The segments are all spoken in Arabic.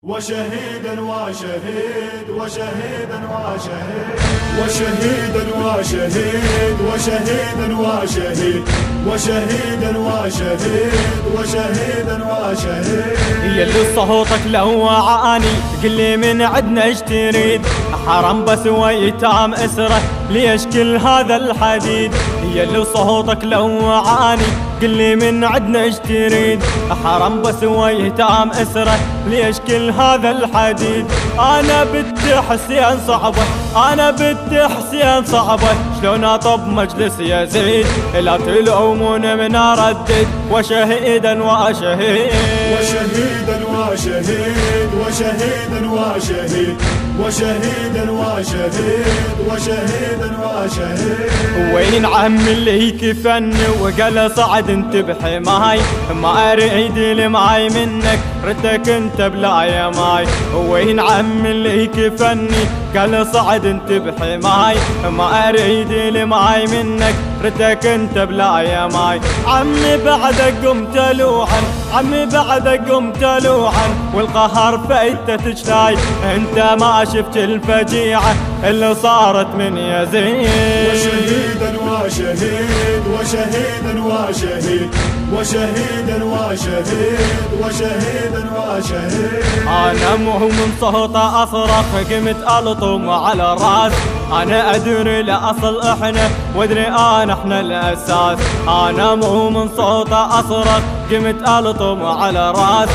وشهيدا وشهيد وشهيدا وشهيد وشهيدا وشهيد وشهيدا وشهيد وشهيدا وشهيد وشهيدا وشهيد. يا اللي صوتك لوعاني قلي من عدنا ايش تريد؟ حرام بس ويتام اسره ليش كل هذا الحديد؟ يا اللي صوتك لوعاني قلي من عدنا ايش تريد؟ حرام بس ويتام اسره ليش كل هذا الحديد؟ انا بنت حسين صعبه، انا بنت حسين صعبه، شلون اطب مجلس يزيد؟ لا تلومون من اردد وشهيدا وشهيد وشهيدا وشهيد وشهيدا وشهيد وشهيدا وشهيد وشهيدا وشهيد. وين عمي اللي يكفن وقال صعد انت بحماي؟ ما اريد الماي منك ردك انت بلا يا ماي. وين عمي اللي يكفني قال صعد انت بحماي؟ ما اريد الماي منك ردك انت بلا يا ماي. عمي بعدك قمت لوحا، عمي بعدك قمت لوحا، والقهر فايتة شلاي. انت ما شفت الفجيعة اللي صارت من يزيد. وشهيدا وشهيد وشهيدا وشهيد وشهيدا وشهيد وشهيدا وشهيد. انا مو من صوته اصرخ قمت الطم على الراس. انا ادري لاصل احنا وادري احنا الاساس. انا مو من صوته اصرخ قمت الطم على الراس.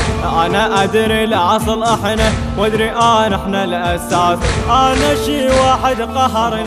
انا ادري لاصل احنا وادري احنا الاساس. انا شي واحد قهرني،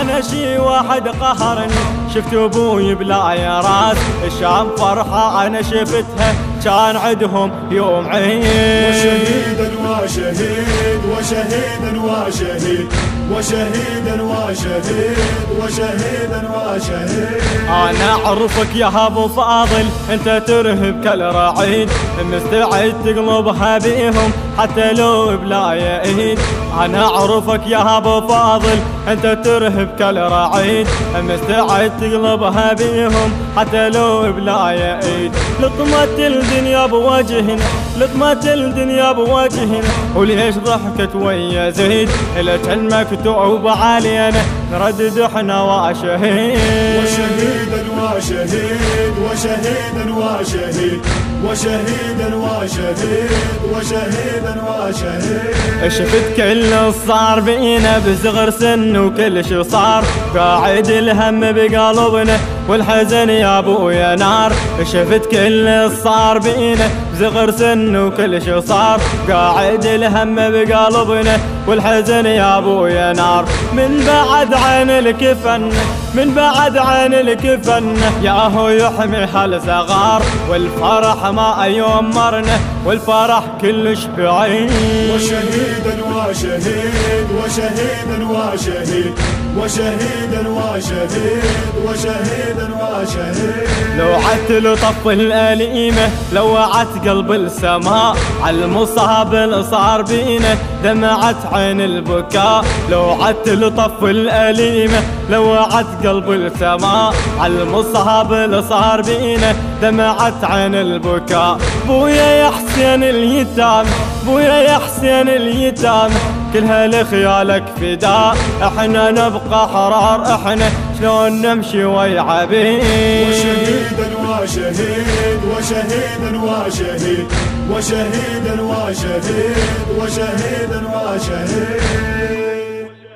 انا شي واحد قهرني، شفت ابوي بلا يا راس. الشام فرحة انا شفتها كان عندهم يوم عيد. وشهيدا وشهيد وشهيدا وشهيد وشهيدا وشهيد وشهيدا وشهيد. انا اعرفك يا ابو فاضل انت ترهب كالرعيد، مستعد تقلبها بيهم حتى لو بلا يعيد. انا اعرفك يا ابو فاضل انت ترهب كالرعيد، مستعد تقلبها بيهم حتى لو بلا يعيد. لطمة الدنيا بوجهنا، لطمة الدنيا بوجهنا، وليش ضحكت ويا زيد؟ لكن مكتوب علينا نردد احنا وشهيد. وشهيدا وشهيد وشهيدا وشهيد وشهيدا وشهيد وشهيدا وشهيد. شفت كل صار بينا بصغر سن وكل شي صار، قاعد الهم بقلبنا والحزن يا ابويا نار. شفت كل صار بينا بصغر سن وكل شي صار، قاعد الهم بقلبنا والحزن يا ابويا نار. من بعد عين الكفن، من بعد عين الكفن، ياهو يحمي هالصغار، والفرح ما يمرنا والفرح كلش بعيد. وشهيدا وشهيد وشهيدا وشهيد وشهيدا وشهيد وشهيدا وشهيد. لوعت لطف الأليمة لوعت قلب السماء، على المصاب اللي صار بينا دمعت عين البكاء. لوعت لطف الأليمة لوعت قلب السماء، على المصاب اللي صار بينا دمعت عين البكاء. بويا يا حسين اليتام، بويا يا حسين اليتام، كلها لخيالك فداء. احنا نبقى حرار، احنا شلون نمشي ويا عبيد. وشهيدا وشهيد وشهيدا وشهيد وشهيدا وشهيد وشهيدا وشهيد.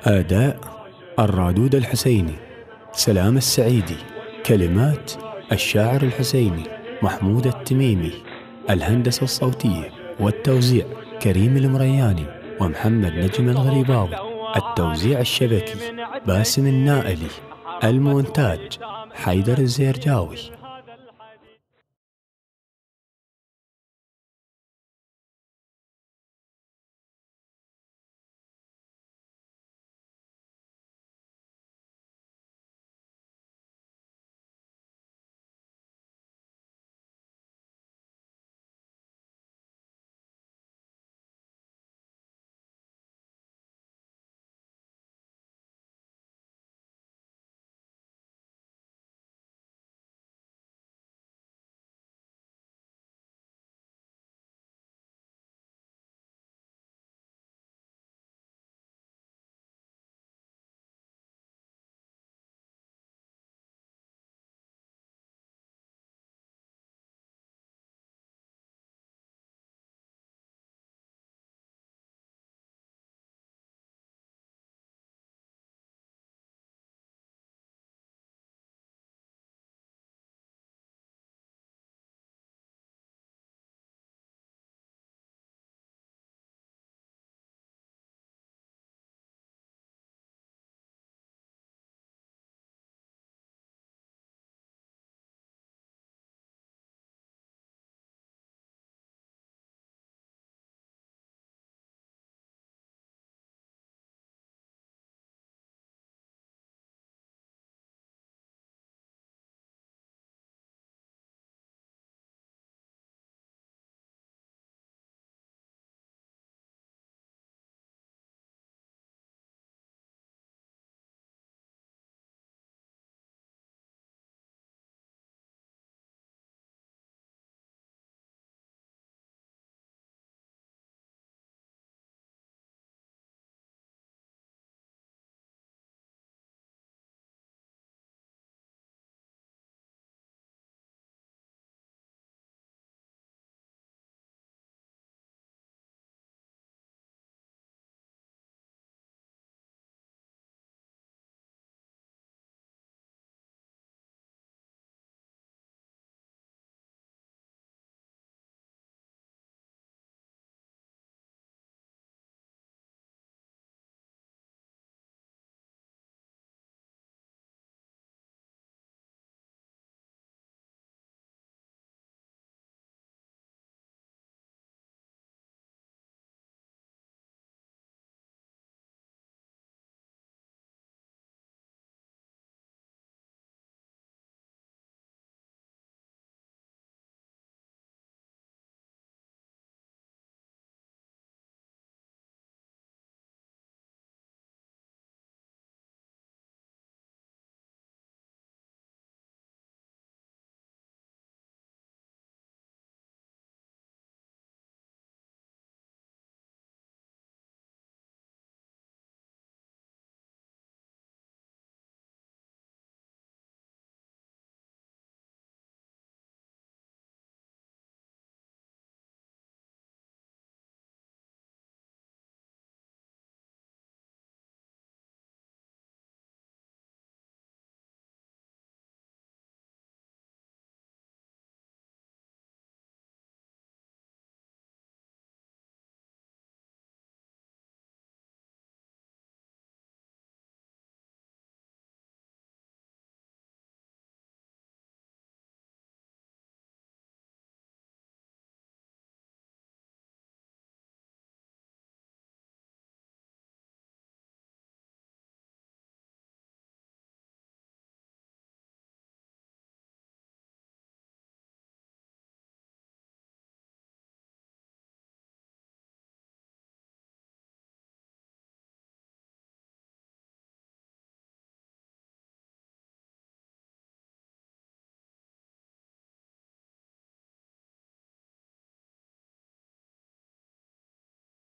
أداء الرادود الحسيني، سلام السعيدي، كلمات الشاعر الحسيني محمود التميمي، الهندسة الصوتية والتوزيع كريم المرياني ومحمد نجم الغريباوي، التوزيع الشبكي باسم النائلي، المونتاج حيدر الزيرجاوي.